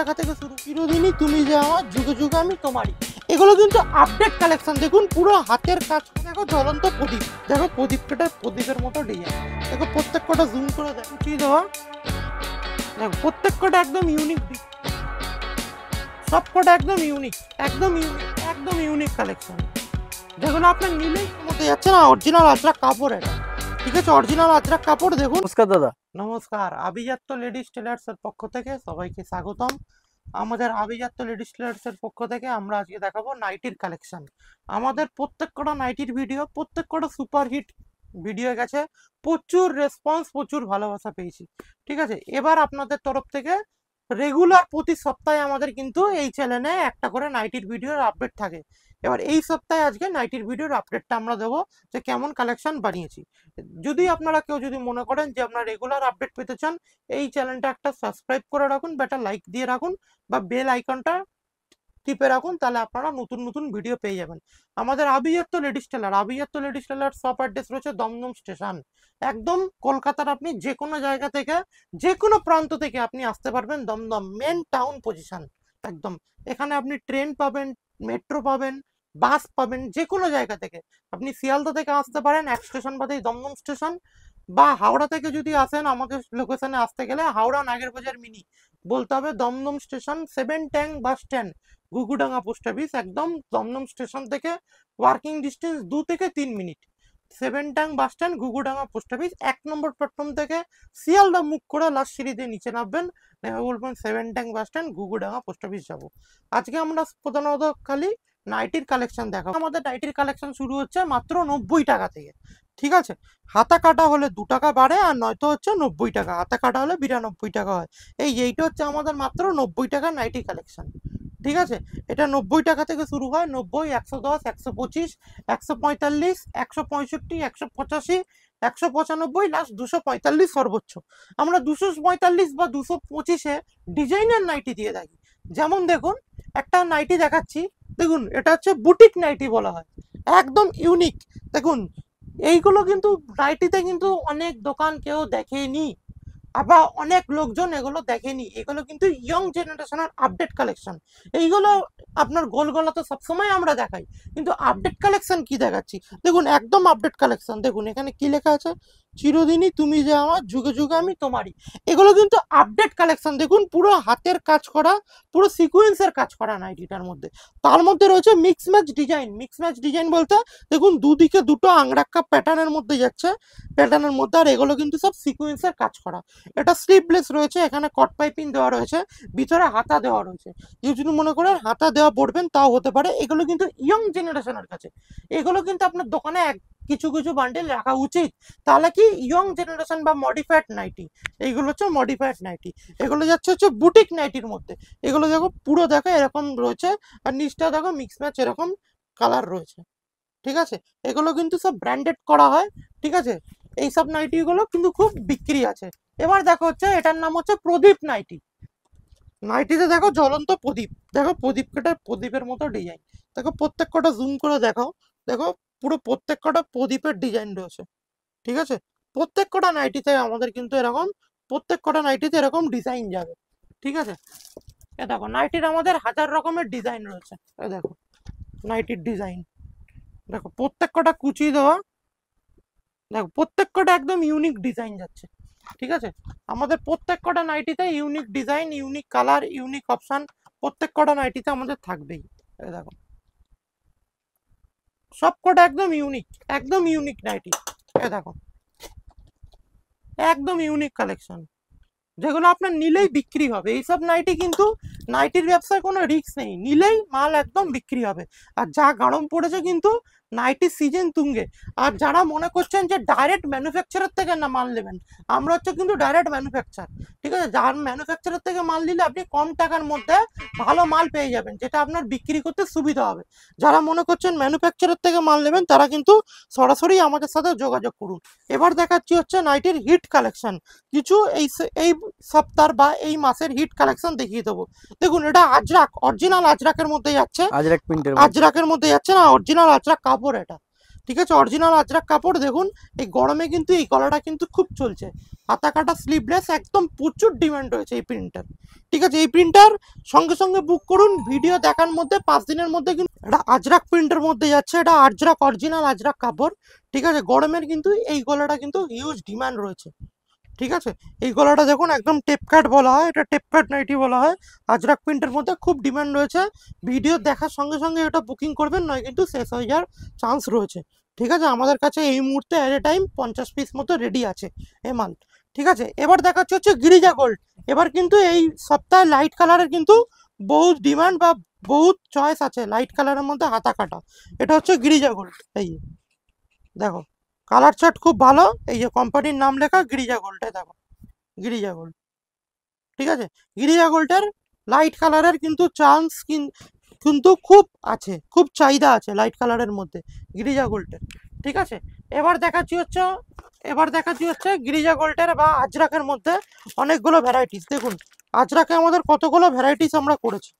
টাকা থেকে শুরু, চিরদিনই তুমি যে আমার, যুগে যুগে আমি তোমারই। এগুলো কিন্তু আপডেট কালেকশন। দেখুন পুরো হাতের কাজ, দেখো জ্বলন্ত প্রদীপ, দেখো প্রদীপটা প্রদীপের মতো ডিজাইন, দেখো প্রত্যেক কটা জুম করে দেখো কি দেওয়া, দেখো প্রত্যেক কটা একদম ইউনিক, সব কটা একদম ইউনিক, একদম ইউনিক, একদম ইউনিক কালেকশন, যেগুলো আপনার নিলেই মতো যাচ্ছে না। অরিজিনাল আজরাক কাপড় এটা, ঠিক আছে, অরিজিনাল আজরাক কাপড়। দেখুন। নমস্কার দাদা। নমস্কার, আভিজাত্য লেডিস টেলার্স এর পক্ষ থেকে সবাইকে স্বাগতম। আমাদের আভিজাত্য লেডিস টেলার্স এর পক্ষ থেকে আমরা আজকে দেখাবো নাইটির কালেকশন। আমাদের প্রত্যেক কটা নাইটির ভিডিও, প্রত্যেক কটা সুপারহিট ভিডিও গেছে, প্রচুর রেসপন্স, প্রচুর ভালোবাসা পেয়েছি, ঠিক আছে। এবার আপনাদের তরফ থেকে রেগুলার প্রতি সপ্তাহে আমাদের কিন্তু এই চ্যানেলে একটা করে নাইটির ভিডিওর আপডেট থাকে। এবার এই সপ্তাহে আজকে নাইটির ভিডিওর আপডেটটা আমরা দেবো, যে কেমন কালেকশন বানিয়েছি। যদি আপনারা কেউ যদি মনে করেন যে আপনারা রেগুলার আপডেট পেতে চান, এই চ্যানেলটা একটা সাবস্ক্রাইব করে রাখুন, বা একটা লাইক দিয়ে রাখুন, বা বেল আইকনটা টিপে রাখুন, তাহলে আপনারা নতুন নতুন ভিডিও পেয়ে যাবেন। আমাদের আভিজাত্য লেডিস টেলার শপ অ্যাড্রেস রয়েছে দমদম স্টেশন, একদম কলকাতার। আপনি যে কোনো জায়গা থেকে, যে কোনো প্রান্ত থেকে আপনি আসতে পারবেন দমদম মেন টাউন পজিশন একদম। এখানে আপনি ট্রেন পাবেন, মেট্রো পাবেন, বাস পাবেন, যে কোনো জায়গা থেকে। আপনি শিয়ালদা থেকে আসতে পারেন, এক স্টেশন বাদেই দমদম স্টেশন, বা হাওড়া থেকে যদি আসেন আমাদের লোকেশনে আসতে গেলে হাওড়া নাগেরবাজার মিনি বলতে হবে, Dum Dum station 7 tank bus stand, Ghughudanga post office, একদম দমদম স্টেশন থেকে ওয়ার্কিং ডিস্টেন্স 2 থেকে 3 minute. 7 tank bus stand, Ghughudanga post office. 1 নম্বর প্ল্যাটফর্ম থেকে শিয়ালদা মুখ করে লাস্ট সিঁড়ি দিয়ে নিচে নামবেন, নেমে বলবেন 7 tank bus stand, Ghughudanga post office যাবো। আজকে আমরা প্রধানত খালি নাইটির কালেকশন দেখাবো। আমাদের নাইটির কালেকশন শুরু হচ্ছে মাত্র 90 টাকা থেকে, ঠিক আছে। হাতা কাটা হলে 2 টাকা বাড়ে, আর নয়তো হচ্ছে 90 টাকা, হাতা কাটা হলে 92 টাকা হয়। এইটা হচ্ছে আমাদের মাত্র 90 টাকা নাইটি কালেকশন, ঠিক আছে। এটা 90 টাকা থেকে শুরু হয়, 90, 110, 125, 145, 165, 185, 195, লাস্ট 245 সর্বোচ্চ। আমরা 245 বা 225-এ ডিজাইনার নাইটি দিয়ে থাকি। যেমন দেখুন, একটা নাইটি দেখাচ্ছি, দেখুন এটা হচ্ছে বুটিক নাইটি বলা হয়, একদম ইউনিক। দেখুন এইগুলো কিন্তু নাইটিতে কিন্তু অনেক দোকান কেউ দেখেনি, আবার অনেক লোকজন এগুলো দেখেনি। এগুলো কিন্তু ইয়ং জেনারেশনের আপডেট কালেকশন। এইগুলো আপনার গোলগলা তো সবসময় আমরা দেখাই, কিন্তু আপডেট কালেকশন কি দেখাচ্ছি দেখুন, একদম আপডেট কালেকশন। দেখুন এখানে কি লেখা আছে, চিরদিনই তুমি যে আমার, যুগে যুগে আমি তোমারই। এগুলো কিন্তু আপডেট কালেকশন। দেখুন পুরো হাতের কাজ করা, পুরো সিকুয়েন্সের কাজ করা নাইটিটার মধ্যে। তার মধ্যে রয়েছে mix match design. Mix match design বলতে দেখুন দুদিকে দুটো আংরাক্কা প্যাটার্নের মধ্যে যাচ্ছে, প্যাটার্নের মধ্যে, আর এগুলো কিন্তু সব সিকুয়েন্সের কাজ করা। এটা স্লিভলেস রয়েছে, এখানে কট পাইপিং দেওয়া রয়েছে, ভিতরে হাতা দেওয়া রয়েছে। কেউ যদি মনে করেন হাতা দেওয়া পড়বেন তাও হতে পারে। এগুলো কিন্তু ইয়ং জেনারেশনের কাছে, এগুলো কিন্তু আপনার দোকানে কিছু কিছু বান্ডেল রাখা উচিত, তাহলে কি ইয়ং জেনারেশন বা মডিফাইড নাইটি, এইগুলো হচ্ছে মডিফাইড নাইটি। এগুলো যাচ্ছে হচ্ছে বুটিক নাইটির মধ্যে। এগুলো দেখো পুরো দেখো এরকম রয়েছে, আর নিচটা দেখো মিক্স ম্যাচ এরকম কালার রয়েছে, ঠিক আছে। এগুলো কিন্তু সব ব্র্যান্ডেড করা হয়, ঠিক আছে। এইসব নাইটি গুলো কিন্তু খুব বিক্রি আছে। এবার দেখো হচ্ছে, এটার নাম হচ্ছে প্রদীপ নাইটি। নাইটিতে দেখো জ্বলন্ত প্রদীপ, দেখো প্রদীপ কাটার প্রদীপের মতো ডিজাইন, দেখো প্রত্যেক কটা জুম করে দেখো, দেখো পুরো প্রত্যেক কটা প্রদীপের ডিজাইন রয়েছে, ঠিক আছে। প্রত্যেক কটা নাইটিতে আমাদের কিন্তু এরকম, প্রত্যেক কটা নাইটিতে এরকম ডিজাইন যাবে, ঠিক আছে। এ দেখো নাইটির আমাদের 1000 রকমের ডিজাইন রয়েছে। এ দেখো নাইটির ডিজাইন, দেখো প্রত্যেক কটা কুচি দেওয়া, দেখো প্রত্যেক কটা একদম ইউনিক ডিজাইন যাচ্ছে, ঠিক আছে। আমাদের প্রত্যেক কটা নাইটিতে unique design, unique colour, unique option প্রত্যেক কটা নাইটিতে আমাদের থাকবেই। দেখো সব কটা একদম ইউনিক, একদম ইউনিক নাইটি। দেখো একদম ইউনিক কালেকশন, যেগুলো আপনার নিলেই বিক্রি হবে। এইসব নাইটি কিন্তু, নাইটির ব্যবসায় কোনো রিস্ক নেই, নিলেই মাল একদম বিক্রি হবে। আর যা গরম পড়েছে কিন্তু নাইটির সিজন তুঙ্গে। আর যারা মনে করছেন যে ডাইরেক্ট ম্যানুফ্যাকচারার থেকে না মাল নেবেন, আমরা হচ্ছে কিন্তু ডাইরেক্ট ম্যানুফ্যাকচার, ঠিক আছে। যার ম্যানুফ্যাকচারার থেকে মাল নিলে আপনি কম টাকার মধ্যে ভালো মাল পেয়ে যাবেন, যেটা আপনার বিক্রি করতে সুবিধা হবে। যারা মনে করছেন ম্যানুফ্যাকচারার থেকে মাল নেবেন, তারা কিন্তু সরাসরি আমাদের সাথে যোগাযোগ করুন। এবার দেখাচ্ছি হচ্ছে নাইটির হিট কালেকশন, কিছু এই সপ্তাহ বা এই মাসের হিট কালেকশন দেখিয়ে দেবো। দেখুন এটা আজরাক, অরিজিনাল আজরাকের মধ্যে যাচ্ছে, আজরাকের মধ্যে যাচ্ছে না, অরিজিনাল আজরাক কাপড় এটা, ঠিক আছে, অরিজিনাল আজরাক কাপড়। দেখুন এই গরমে কিন্তু এই গলাটা কিন্তু খুব চলছে, হাতা কাটা স্লিভলেস, একদম প্রচুর ডিমান্ড রয়েছে এই প্রিন্টার। ঠিক আছে, এই প্রিন্টার সঙ্গে সঙ্গে বুক করুন, ভিডিও দেখার মধ্যে 5 দিনের মধ্যে কিন্তু এটা আজরাক প্রিন্টের মধ্যে যাচ্ছে, এটা আজরাক অরিজিনাল আজরাক কাপড়। ঠিক আছে, গরমের কিন্তু এই গলাটা কিন্তু হিউজ ডিমান্ড রয়েছে। ঠিক আছে, এই গলাটা দেখুন একদম টেপকাট বলা হয়, এটা টেপকাট নাইটি বলা হয়, আজরাক প্রিন্টের মধ্যে খুব ডিমান্ড রয়েছে। ভিডিও দেখার সঙ্গে সঙ্গে এটা বুকিং করবেন, নয় কিন্তু শেষ হয়ে যাওয়ার চান্স রয়েছে। ঠিক আছে, আমাদের কাছে এই মুহূর্তে এট এ টাইম 50 পিস মতো রেডি আছে এ মাল। ঠিক আছে, এবার দেখাচ্ছে হচ্ছে গিরিজা গোল্ড। এবার কিন্তু এই সপ্তাহে লাইট কালারের কিন্তু বহুত ডিমান্ড বা বহুত চয়েস আছে লাইট কালারের মধ্যে হাতা কাটা। এটা হচ্ছে গিরিজা গোল্ড। এই দেখো কালার চার্ট খুব ভালো, এই যে কোম্পানির নাম লেখা গিরিজা গোল্ড, দেখো গিরিজা গোল্ড। ঠিক আছে, গিরিজা গোল্ডের লাইট কালারের কিন্তু চান্স কিন্তু খুব আছে, খুব চাহিদা আছে লাইট কালারের মধ্যে গিরিজা গোল্ডের। ঠিক আছে, এবার দেখাচ্ছি হচ্ছে গিরিজা গোল্ডের বা আজরাকের মধ্যে অনেকগুলো ভ্যারাইটিস। দেখুন আজরাকে আমাদের কতগুলো ভ্যারাইটিস আমরা করেছি।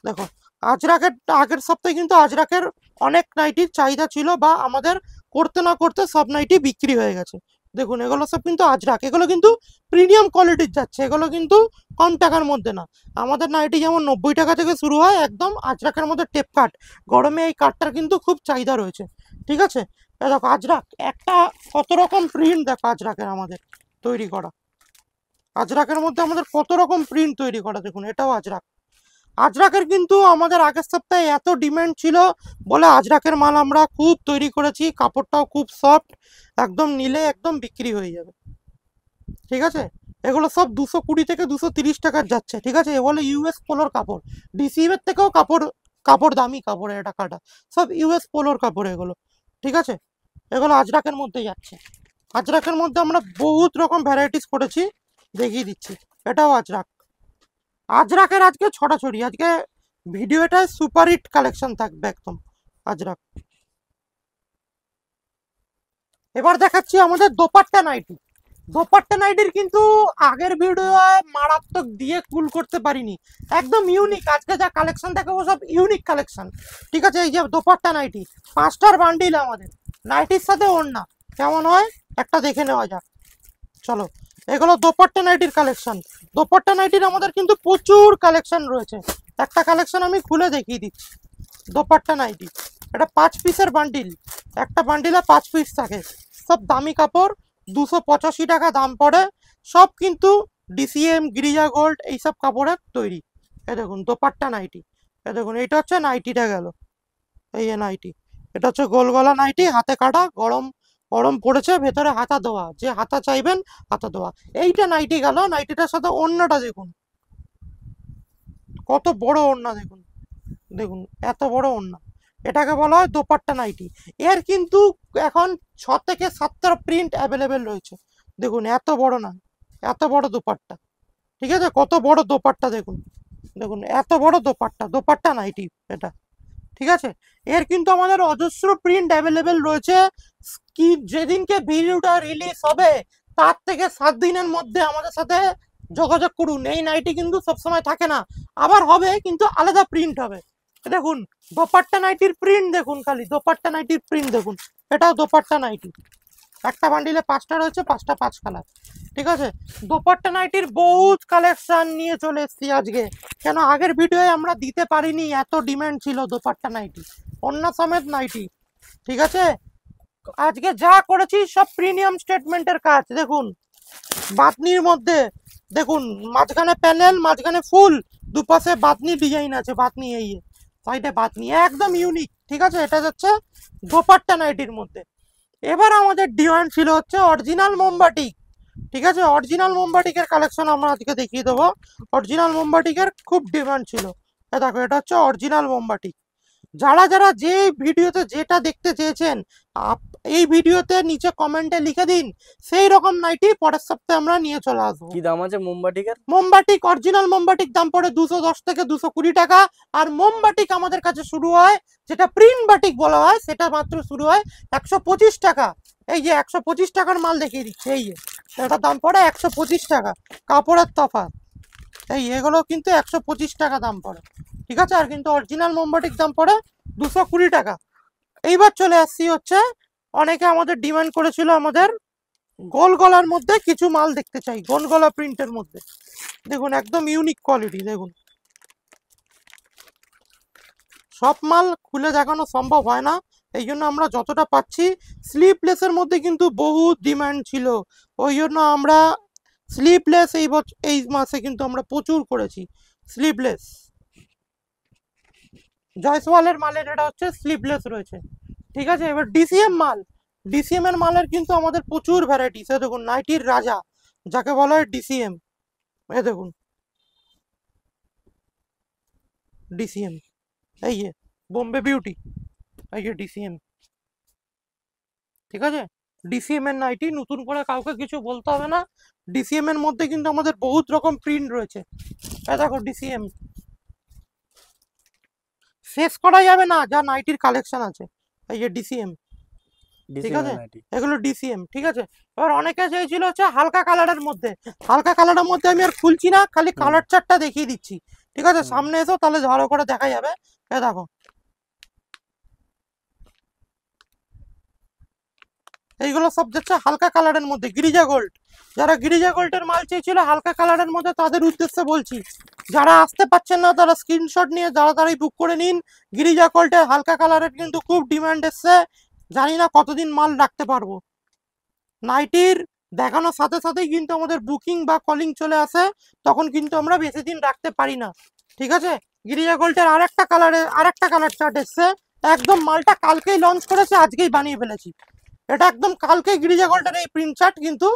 দেখো আজরাকের আগের সপ্তাহে কিন্তু আজরাকের অনেক নাইটির চাহিদা ছিল, বা আমাদের করতে না করতে সব নাইটি বিক্রি হয়ে গেছে। দেখুন এগুলো সব কিন্তু আজরাক, এগুলো কিন্তু প্রিমিয়াম কোয়ালিটির যাচ্ছে, এগুলো কিন্তু কম টাকার মধ্যে না। আমাদের নাইটি যেমন 90 টাকা থেকে শুরু হয়, একদম আজরাকের মধ্যে টেপ কাট, গরমে এই কাঠটার কিন্তু খুব চাহিদা রয়েছে। ঠিক আছে, দেখো আজরাক একটা কত রকম প্রিন্ট, দেখো আজরাকের আমাদের তৈরি করা, আজরাকের মধ্যে আমাদের কত রকম প্রিন্ট তৈরি করা। দেখুন এটাও আজরাক। আজরাকের কিন্তু আমাদের আগের সপ্তাহে এত ডিমান্ড ছিল বলে আজরাকের মাল আমরা খুব তৈরি করেছি, কাপড়টাও খুব সফট, একদম নিলে একদম বিক্রি হয়ে যাবে। ঠিক আছে, এগুলো সব 220 থেকে 230 টাকার যাচ্ছে। ঠিক আছে, এগুলো ইউএস পোলোর কাপড়, ডিসিএম এর থেকেও কাপড় কাপড় দামি কাপড়, এটা কাটা সব ইউএস পোলোর কাপড় এগুলো। ঠিক আছে, এগুলো আজরাকের মধ্যে যাচ্ছে। আজরাকের মধ্যে আমরা বহুত রকম ভ্যারাইটিস করেছি, দেখিয়ে দিচ্ছি। এটাও আজরাক। আজরাকের আজকে ছড়াছড়ি, আজকে ভিডিওটায় সুপার হিট কালেকশন থাকবে একদম আজরাক। এবার দেখাচ্ছি আমাদের দোপাট্টা নাইটি। দোপাট্টা নাইটির কিন্তু আগের ভিডিও মারাত্মক দিয়ে কুল করতে পারিনি, একদম ইউনিক আজকে যা কালেকশন দেখাবো সব ইউনিক কালেকশন। ঠিক আছে, এই যে দোপাট্টা নাইটি 5টার বান্ডিল আমাদের, নাইটির সাথে ওড়না কেমন হয় একটা দেখে নেওয়া যাক, চলো। এগুলো দোপাট্টা নাইটির কালেকশন। দোপাট্টা নাইটির আমাদের কিন্তু প্রচুর কালেকশন রয়েছে, একটা কালেকশন আমি খুলে দেখিয়ে দিচ্ছি। দোপাট্টা নাইটি, এটা 5 পিসের বান্ডিল, একটা বান্ডিলে 5 পিস থাকে, সব দামি কাপড়, 285 টাকা দাম পড়ে, সব কিন্তু ডিসিএম গিরিজা গোল্ড এইসব কাপড়ের তৈরি। এ দেখুন দোপাট্টা নাইটি, এ দেখুন এইটা হচ্ছে নাইটিটা গেল, এই যে নাইটি, এটা হচ্ছে গোল গলা নাইটি, হাতে কাটা, গরম গরম পড়েছে, ভেতরে হাতা দেওয়া, যে হাতা চাইবেন হাতা দেওয়া। এইটা নাইটি গেল, নাইটিটার সাথে ওড়নাটা দেখুন কত বড় ওড়না, দেখুন দেখুন এত বড় ওড়না, এটাকে বলা হয় দোপাট্টা নাইটি। এর কিন্তু এখন 6 থেকে 7টা প্রিন্ট অ্যাভেলেবেল রয়েছে। দেখুন এত বড় না, এত বড় দোপাট্টা। ঠিক আছে, কত বড় দোপাট্টা দেখুন, দেখুন এত বড় দোপাট্টা, দোপাট্টা নাইটি এটা। ঠিক আছে, এর কিন্তু আমাদের অজস্র প্রিন্ট অ্যাভেলেবেল রয়েছে। কি যেদিনকে ভিডিওটা রিলিজ হবে তার থেকে 7 দিনের মধ্যে আমাদের সাথে যোগাযোগ করুন। এই নাইটি কিন্তু সবসময় থাকে না, আবার হবে কিন্তু আলাদা প্রিন্ট হবে। দেখুন দোপাট্টা নাইটির প্রিন্ট দেখুন, খালি দোপাট্টা নাইটির প্রিন্ট দেখুন, এটাও দোপাট্টা নাইটি, একটা বান্ডিলে 5টা রয়েছে, 5টা 5 কালার। ঠিক আছে, দোপাট্টা নাইটির বহুত কালেকশন নিয়ে চলে এসেছি আজকে, কেন আগের ভিডিওয়ে আমরা দিতে পারিনি, এত ডিমান্ড ছিল দোপাট্টা নাইটি, অন্য সমেত নাইটি। ঠিক আছে, আজকে যা করেছি সব প্রিমিয়াম স্টেটমেন্টের কাজ। দেখুন বাতনির মধ্যে, দেখুন মাঝখানে প্যানেল, মাঝখানে ফুল, দুপাশে বাতনি ডিজাইন আছে, বাতনি এই সাইডে বাতনি, একদম ইউনিক। ঠিক আছে, এটা যাচ্ছে দোপাট্টা নাইটির মধ্যে। এবার আমাদের ডিমান্ড ছিল হচ্ছে অরিজিনাল মোমবাটিক। ঠিক আছে, অরিজিনাল মোমবাটিকের কালেকশন আমরা আজকে দেখিয়ে দেবো। অরিজিনাল মোমবাটিকের খুব ডিমান্ড ছিল, দেখো এটা হচ্ছে অরিজিনাল মোমবাটিক। যারা যারা যে ভিডিওতে যেটা দেখতে চেয়েছেন এই ভিডিওতে নিচে কমেন্টে লিখে দিন, সেই রকম নাইটি পরের সপ্তাহে আমরা নিয়ে চলে আসবো। কি দাম আছে মোমবাটিকের? মোমবাটিক অরিজিনাল মোমবাটিক দাম পড়ে 210 থেকে 220 টাকা। আর মোমবাটিক আমাদের কাছে শুরু হয়, যেটা প্রিন্ট বাটিক বলা হয়, সেটা মাত্র শুরু হয় 125 টাকা। এই যে 125 টাকার মাল দেখিয়ে দিচ্ছে, এই যে এটা দাম পড়ে 125 টাকা, কাপড়ের তফাৎ। এই এগুলো কিন্তু 125 টাকা দাম পড়ে। ঠিক আছে, আর কিন্তু অরিজিনাল মোমবাটিক দাম পড়ে 220 টাকা। এইবার চলে আসছি হচ্ছে অনেকে আমাদের ডিমান্ড করেছিল আমাদের গোল গলার মধ্যে কিছু মাল দেখতে চাই, গোল গলা প্রিন্টের মধ্যে। দেখুন একদম ইউনিক কোয়ালিটি। দেখুন সব মাল খুলে দেখানো সম্ভব হয় না, এই জন্য আমরা যতটা পাচ্ছি। স্লিপলেসের মধ্যে কিন্তু বহু ডিমান্ড ছিল, ওই জন্য আমরা স্লিপলেস এই মাসে কিন্তু আমরা প্রচুর করেছি স্লিপলেস। জয়সওয়ালের মালের এটা হচ্ছে স্লিপলেস রয়েছে, ঠিক আছে। এবার ডিসিএম মাল, ডিসিএম এর মালের কিন্তু আমাদের প্রচুর ভ্যারাইটি। সে দেখুন নাইটির রাজা যাকে বলা হয় ডিসিএম, এ দেখুন ডিসিএম, এই যে বোম্বে বিউটি, এই যে ডিসিএম, ঠিক আছে। ডিসিএম এর নাইটি, নতুন করে কাউকে কিছু বলতে হবে না। ডিসিএম এর মধ্যে কিন্তু আমাদের বহুত রকম প্রিন্ট রয়েছে। এই দেখো ডিসিএম, শেষ করা যাবে না যা নাইটির কালেকশন আছে। এই যে ডিসিএম, ঠিক আছে, এগুলো ডিসিএম, ঠিক আছে। এবার অনেকে চাইছিল হচ্ছে হালকা কালারের মধ্যে, হালকা কালারের মধ্যে আমি আর খুলছি না, খালি কালার চার্টটা দেখিয়ে দিচ্ছি, ঠিক আছে। সামনে এসো তাহলে ভালো করে দেখা যাবে। এ দেখো এইগুলো সব যাচ্ছে হালকা কালারের মধ্যে, গিরিজা গোল্ড। যারা গিরিজা গোল্ডের মাল চেয়েছিল হালকা কালারের মধ্যে তাদের উদ্দেশ্যে বলছি, যারা আসতে পারছেন না তারা স্ক্রিনশট নিয়ে তাড়াতাড়ি বুক করে নিন। গিরিজা গোল্ডের হালকা কালারের কিন্তু খুব ডিমান্ড এসছে, জানি না কতদিন মাল রাখতে পারবো। নাইটির দেখানোর সাথে সাথেই কিন্তু আমাদের বুকিং বা কলিং চলে আসে, তখন কিন্তু আমরা বেশি দিন রাখতে পারি না, ঠিক আছে। গিরিজা গোল্ডের আরেকটা কালার চার্ট এসছে, একদম মালটা কালকেই লঞ্চ করেছে, আজকেই বানিয়ে ফেলেছি। এটা একদম কালকে গিরিজা গোল্ডের এই প্রিন্ট চার্ট কিন্তু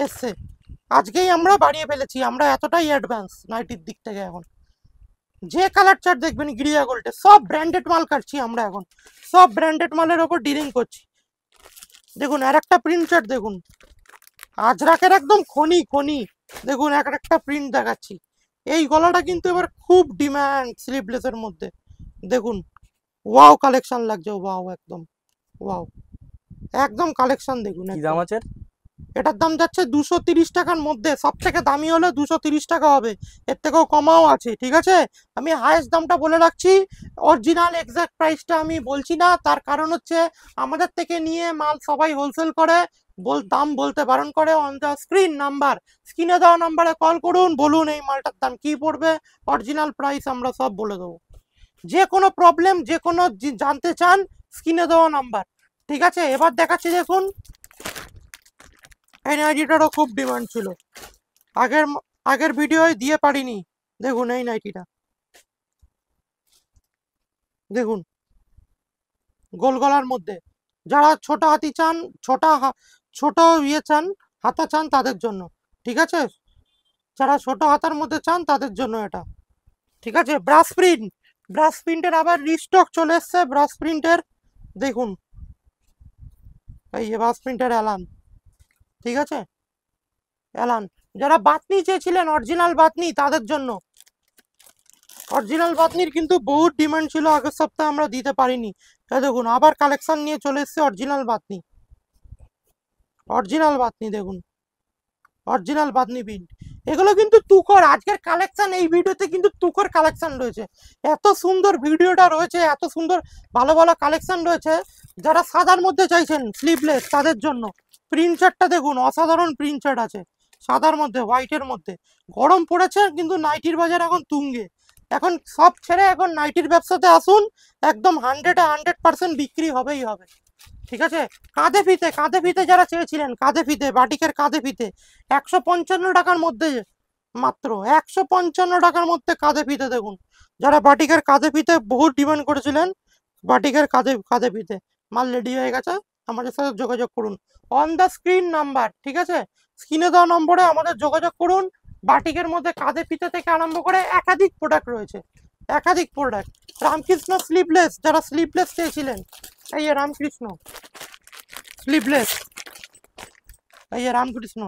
এসছে, আজকেই আমরা বানিয়ে ফেলেছি। আমরা এতটাই অ্যাডভান্স নাইটির দিক থেকে এখন। যে কালার চার্ট দেখবেন গিরিজা গোল্ডে, সব ব্র্যান্ডেড মাল কাটছি আমরা এখন, সব ব্র্যান্ডেড মালের ওপর ডিলিং করছি। দেখুন আর একটা প্রিন্ট চার্ট দেখুন, আজরাকের একদম খনি খনি, দেখুন একটা প্রিন্ট দেখাচ্ছি। এই গলাটা কিন্তু এবার খুব ডিমান্ড স্লিভলেসের মধ্যে। দেখুন ওয়াও কালেকশন লাগছে, ওয়াও একদম ওয়াও, একদম কালেকশন দেখুন। কি দাম আছে এটার দাম যাচ্ছে 230 টাকার মধ্যে, সব থেকে দামি হলে 230 টাকা হবে, এর থেকেও কমাও আছে, ঠিক আছে। আমি হাইয়েস্ট দামটা বলে রাখছি, অরিজিনাল এক্সাক্ট প্রাইসটা আমি বলছি না, তার কারণ হচ্ছে আমাদের থেকে নিয়ে মাল সবাই হোলসেল করে, দাম বলতে বারণ করে। অন দ্য স্ক্রিন নাম্বার, স্ক্রিনে দেওয়া নাম্বারে কল করুন, বলুন এই মালটার দাম কি পড়বে, অরিজিনাল প্রাইস আমরা সব বলে দেবো। যে কোনো প্রবলেম, যে কোনো জানতে চান, স্ক্রিনে দেওয়া নাম্বার, ঠিক আছে। এবার দেখাচ্ছি দেখুন, এই নাইটিটারও খুব ডিমান্ড ছিল, আগের ভিডিওয় দিয়ে পারিনি। দেখুন এই নাইটিটা, দেখুন গোল গলার মধ্যে, যারা ছোট হাতি চান, ছোট ইয়ে চান, হাতা চান তাদের জন্য, ঠিক আছে। যারা ছোট হাতার মধ্যে চান তাদের জন্য এটা, ঠিক আছে। ব্রাশ প্রিন্টের আবার রিস্টক চলে এসছে, ব্রাশ প্রিন্টের দেখুন, এই যে ব্রাশ প্রিন্টের অ্যালান, ঠিক আছে, অ্যালান। যারা বাতনি চেয়েছিলেন অরিজিনাল বাতনি তাদের জন্য, অরিজিনাল বাতনির কিন্তু বহুত ডিমান্ড ছিল, আগের সপ্তাহে আমরা দিতে পারিনি। দেখুন আবার কালেকশন নিয়ে চলে এসছে অরিজিনাল বাতনি, অরিজিনাল বাতনি দেখুন, অরিজিনাল বাতনি প্রিন্ট। এগুলো কিন্তু তুখর আজকের কালেকশন, এই ভিডিওতে কিন্তু তুখর কালেকশন রয়েছে, এত সুন্দর ভিডিওটা রয়েছে, এত সুন্দর ভালো ভালো কালেকশন রয়েছে। যারা সাদার মধ্যে চাইছেন স্লিভলেস তাদের জন্য প্রিন্ট চার্টটা দেখুন, অসাধারণ প্রিন্ট চার্ট আছে সাদার মধ্যে, হোয়াইটের মধ্যে। গরম পড়েছে কিন্তু নাইটির বাজার এখন তুঙ্গে, এখন সব ছেড়ে এখন নাইটির ব্যবসাতে আসুন, একদম 100% বিক্রি হবেই হবে, ঠিক আছে। কাঁধে ফিতে যারা চেয়েছিলেন, কাঁধে ফিতে, বাটিকের কাঁধে ফিতে 155 টাকার মধ্যে, মাত্র 155 টাকার মধ্যে কাঁধে ফিতে। দেখুন যারা বাটিকের কাঁধে ফিতে বহু ডিমান্ড করেছিলেন, বাটিকের কাঁধে ফিতে মাল রেডি হয়ে গেছে, আমাদের সাথে যোগাযোগ করুন। অন দ্য স্ক্রিন নাম্বার, ঠিক আছে, স্ক্রিনে দেওয়া নম্বরে আমাদের যোগাযোগ করুন। বাটিকের মধ্যে কাঁধে ফিতে থেকে আরম্ভ করে একাধিক প্রোডাক্ট রয়েছে, একাধিক প্রোডাক্ট। রামকৃষ্ণ স্লিভলেস, যারা স্লিভলেস চেয়েছিলেন, এই রামকৃষ্ণ স্লিভলেস, এই রামকৃষ্ণ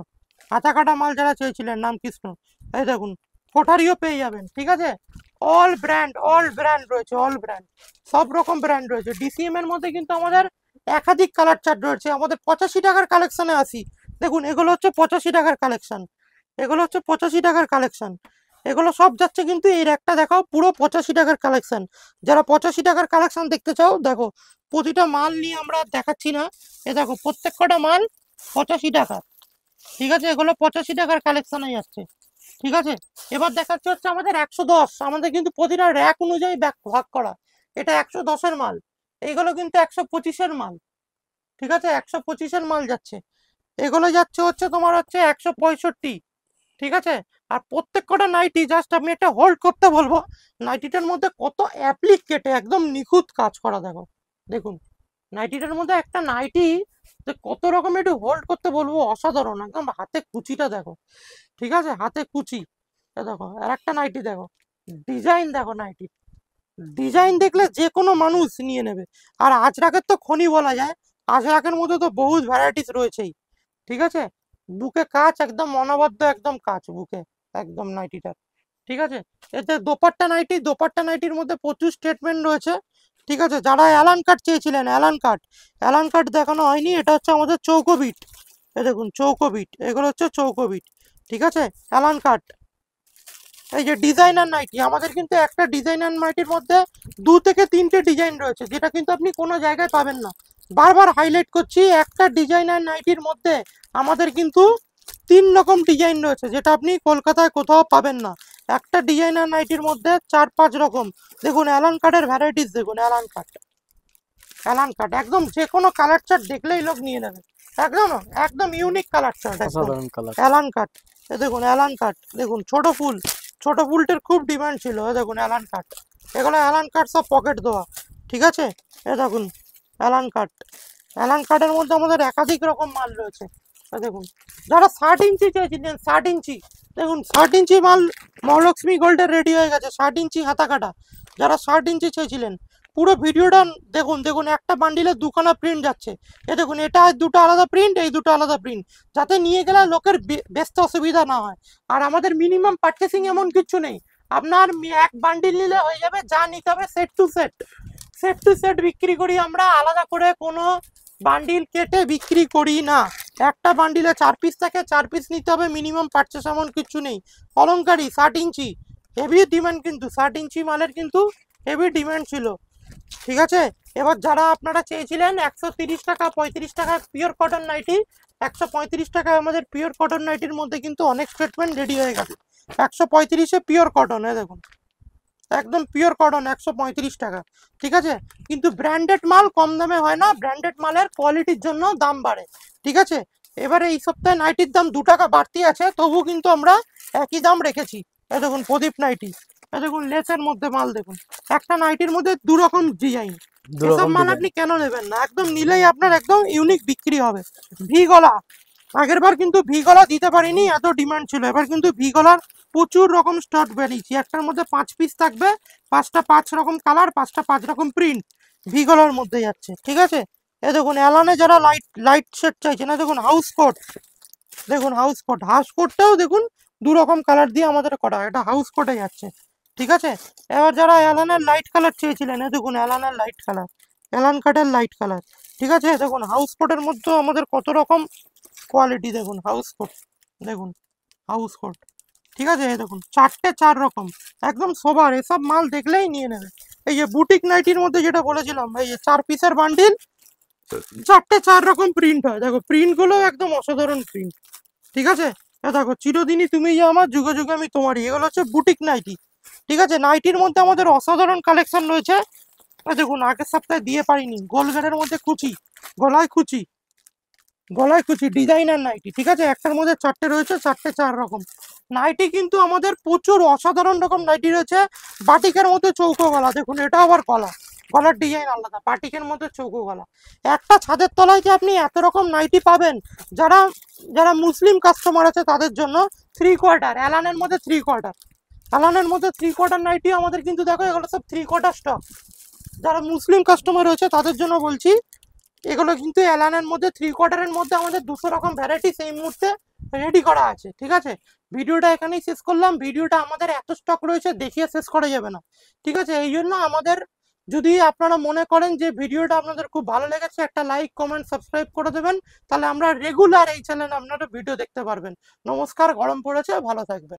হাতা কাটা মাল যারা চেয়েছিলেন রামকৃষ্ণ, এই দেখুন কোঠারিও পেয়ে যাবেন, ঠিক আছে। অল ব্র্যান্ড রয়েছে, অল ব্র্যান্ড, সব রকম ব্র্যান্ড রয়েছে। ডিসিএম এর মধ্যে কিন্তু আমাদের একাধিক কালার চার্ট রয়েছে, আমাদের 85 টাকার কালেকশনে আসি। দেখুন এগুলো হচ্ছে 85 টাকার কালেকশন, এগুলো হচ্ছে 85 টাকার কালেকশন। এগুলো সব যাচ্ছে কিন্তু এই একটা দেখো পুরো 85 টাকার কালেকশন। যারা 85 টাকার কালেকশন দেখতে চাও দেখো, প্রতিটা মাল নিয়ে আমরা দেখাচ্ছি না, এ দেখো প্রত্যেক কটা মাল 85 টাকা। ঠিক আছে, এগুলো 85 টাকার কালেকশনে যাচ্ছে। ঠিক আছে, এবার দেখাচ্ছে হচ্ছে আমাদের 110, আমাদের কিন্তু প্রতিটা র্যাক অনুযায়ী ভাগ করা। এটা 110-এর মাল, এইগুলো কিন্তু 125-এর মাল। ঠিক আছে, 125-এর মাল যাচ্ছে। এগুলো যাচ্ছে হচ্ছে তোমার হচ্ছে 165। ঠিক আছে, আর প্রত্যেক কটা নাইটি জাস্ট আমি একটা হোল্ড করতে বলবো, নাইটিটার মধ্যে কত অ্যাপ্লিক কেটে একদম নিখুঁত কাজ করা দেখো। দেখুন নাইটিটার মধ্যে একটা নাইটি কত রকম একটু হোল্ড করতে বলবো, অসাধারণ একদম। হাতে কুচিটা দেখো, ঠিক আছে, হাতে কুচি। দেখো আর একটা নাইটি দেখো, ডিজাইন দেখো নাইটি, ডিজাইন দেখলে যে কোনো মানুষ নিয়ে নেবে। আর আজরাকের তো খনি বলা যায়, আজরাকের মধ্যে তো বহুত ভ্যারাইটিস রয়েছেই। ঠিক আছে, বুকে কাজ একদম অনবদ্য, একদম কাজ বুকে একদম নাইটিটার। ঠিক আছে, এতে দোপাট্টা নাইটি, দোপাট্টা নাইটির মধ্যে প্রচুর স্টেটমেন্ট রয়েছে। ঠিক আছে, যারা অ্যালান কাট চেয়েছিলেন, অ্যালান কাট দেখানো হয়নি, এটা হচ্ছে আমাদের চৌকো বিট। এ দেখুন চৌকো বিট, এগুলো হচ্ছে চৌকো বিট। ঠিক আছে, অ্যালান কাট। এই যে ডিজাইনার নাইটি, আমাদের কিন্তু একটা ডিজাইনার নাইটির মধ্যে 2 থেকে 3টে ডিজাইন রয়েছে, যেটা কিন্তু আপনি কোনো জায়গায় পাবেন না। বারবার হাইলাইট করছি, একটা ডিজাইনার নাইটির মধ্যে আমাদের কিন্তু 3 রকম ডিজাইন রয়েছে, যেটা আপনি কলকাতায় কোথাও পাবেন না। একটা ডিজাইনার নাইটির মধ্যে 4-5 রকম। দেখুন অ্যালান কাটের ভ্যারাইটিস, দেখুন অ্যালান কাট, অ্যালান কাট একদম যে কোনো কালার চার্ট দেখলেই লোক নিয়ে নেবে। একদম একদম ইউনিক কালার চার্ট, একদম অ্যালান কাট। এ দেখুন অ্যালান কাট, দেখুন ছোট ফুল, ছোট ফুলটার খুব ডিমান্ড ছিল। এ দেখুন অ্যালান কাট, এগুলো অ্যালান কাট সব পকেট দেওয়া। ঠিক আছে, এ দেখুন অ্যালান কাট। অ্যালান কাটের মধ্যে আমাদের একাধিক রকম মাল রয়েছে। এ দেখুন, যারা 60 ইঞ্চি চেয়েছিলেন, 60 ইঞ্চি, দেখুন 60 ইঞ্চি মাল মহালক্ষ্মী গোল্ডের রেডি হয়ে গেছে, 60 ইঞ্চি হাতা কাটা। যারা 60 ইঞ্চি চেয়েছিলেন পুরো ভিডিওটা দেখুন। দেখুন একটা বান্ডিলে 2খানা প্রিন্ট যাচ্ছে। এ দেখুন এটা দুটো আলাদা প্রিন্ট, এই দুটো আলাদা প্রিন্ট, যাতে নিয়ে গেলে লোকের বেচতে অসুবিধা না হয়। আর আমাদের মিনিমাম পারচেসিং এমন কিছু নেই, আপনার এক বান্ডিল নিলে হয়ে যাবে, যা নিতে হবে set to set, set to set বিক্রি করি আমরা, আলাদা করে কোনো বান্ডিল কেটে বিক্রি করি না। একটা বান্ডিলে 4 পিস থাকে, 4 পিস নিতে হবে, মিনিমাম পারচেস এমন কিছু নেই। কলমকারি 60 ইঞ্চি হেভি ডিমান্ড, কিন্তু 60 ইঞ্চি মালের কিন্তু হেভি ডিমান্ড ছিল। ঠিক আছে, এবার যারা আপনারা চেয়েছিলেন 130 টাকা 35 টাকা পিওর কটন নাইটি, 135 টাকায় আমাদের পিওর কটন নাইটির মধ্যে কিন্তু অনেক স্টেটমেন্ট রেডি হয়ে গেছে। 135-এ পিওর কটন, দেখুন একদম পিওর কটন 135 টাকা। ঠিক আছে, কিন্তু ব্র্যান্ডেড মাল কম দামে হয় না, ব্র্যান্ডেড মালের কোয়ালিটির জন্য দাম বাড়ে। ঠিক আছে, এবারে এই সপ্তাহে নাইটির দাম 2 টাকা বাড়তি আছে, তবু কিন্তু আমরা একই দাম রেখেছি। এ দেখুন প্রদীপ নাইটি, এ দেখুন লেসের মধ্যে মাল, দেখুন একটা নাইটির মধ্যে 2 রকম ডিজাইন। এসব মাল আপনি কেন নেবেন না, একদম নিলেই আপনার একদম ইউনিক বিক্রি হবে। ভি গলা, আগের বার কিন্তু ভি গলা দিতে পারিনি, এত ডিমান্ড ছিল। এবার কিন্তু ভি গলার প্রচুর রকম স্টক বেরিয়েছি, একটার মধ্যে 5 পিস থাকবে, 5টা 5 রকম কালার, 5টা 5 রকম প্রিন্ট ভি গলার মধ্যে যাচ্ছে। ঠিক আছে, এ দেখুন অ্যালানে যারা লাইট লাইট সেট চাইছে না, দেখুন হাউস কোট, দেখুন হাউস কোট, হাউস কোটটাও দেখুন 2 রকম কালার দিয়ে আমাদের করা, এটা হাউস কোটে যাচ্ছে। ঠিক আছে, এবার যারা অ্যালানের লাইট কালার চেয়েছিলেন, দেখুন অ্যালানের লাইট কালার, অ্যালান কাটের লাইট কালার। ঠিক আছে, দেখুন হাউস কোটের মধ্যে আমাদের কত রকম কোয়ালিটি, দেখুন হাউস কোট, দেখুন হাউস কোট। ঠিক আছে, দেখুন 4টে 4 রকম, একদম সবার এসব মাল দেখলেই নিয়ে নেবে। এই যে বুটিক নাইটির মধ্যে যেটা বলেছিলাম, এই যে 4 পিসের বান্ডিল, 4টে 4 রকম প্রিন্ট হয়, দেখো প্রিন্টগুলো একদম অসাধারণ প্রিন্ট। ঠিক আছে, দেখো চিরদিনই তুমি যে আমার, যুগে যুগে আমি তোমারই, এগুলো হচ্ছে বুটিক নাইটি। ঠিক আছে, নাইটির মধ্যে আমাদের অসাধারণ কালেকশন রয়েছে। দেখুন আগের সপ্তাহে দিয়ে পারিনি, গোলগেটের মধ্যে কুচি, গলায় কুচি, গলায় কুচি ডিজাইনার নাইটি। ঠিক আছে, একটার মধ্যে 4টে রয়েছে, 4টে 4 রকম নাইটি কিন্তু আমাদের প্রচুর অসাধারণ রকম নাইটি রয়েছে। বাটিকের মধ্যে চৌকো গলা, দেখুন এটা আবার গলা, গলার ডিজাইন আলাদা, বাটিকের মধ্যে চৌকো গলা। একটা ছাদের তলায় যে আপনি এত রকম নাইটি পাবেন, যারা যারা মুসলিম কাস্টমার আছে তাদের জন্য 3/4, অ্যালানের মধ্যে 3/4, অ্যালানের মধ্যে 3/4 নাইটি আমাদের কিন্তু দেখো, এগুলো সব 3/4 স্টক। যারা মুসলিম কাস্টমার রয়েছে তাদের জন্য বলছি, এগুলো কিন্তু অ্যালানের মধ্যে 3/4-এর মধ্যে আমাদের 200 রকম ভ্যারাইটি এই মুহূর্তে রেডি করা আছে। ঠিক আছে, ভিডিওটা এখানেই শেষ করলাম। ভিডিওটা আমাদের এত স্টক রয়েছে দেখিয়ে শেষ করা যাবে না। ঠিক আছে, এই জন্য আমাদের, যদি আপনারা মনে করেন যে ভিডিওটা আপনাদের খুব ভালো লেগেছে, একটা লাইক কমেন্ট সাবস্ক্রাইব করে দেবেন, তাহলে আমরা রেগুলার এই চ্যানেলে আপনারা ভিডিও দেখতে পারবেন। নমস্কার, গরম পড়েছে, ভালো থাকবেন।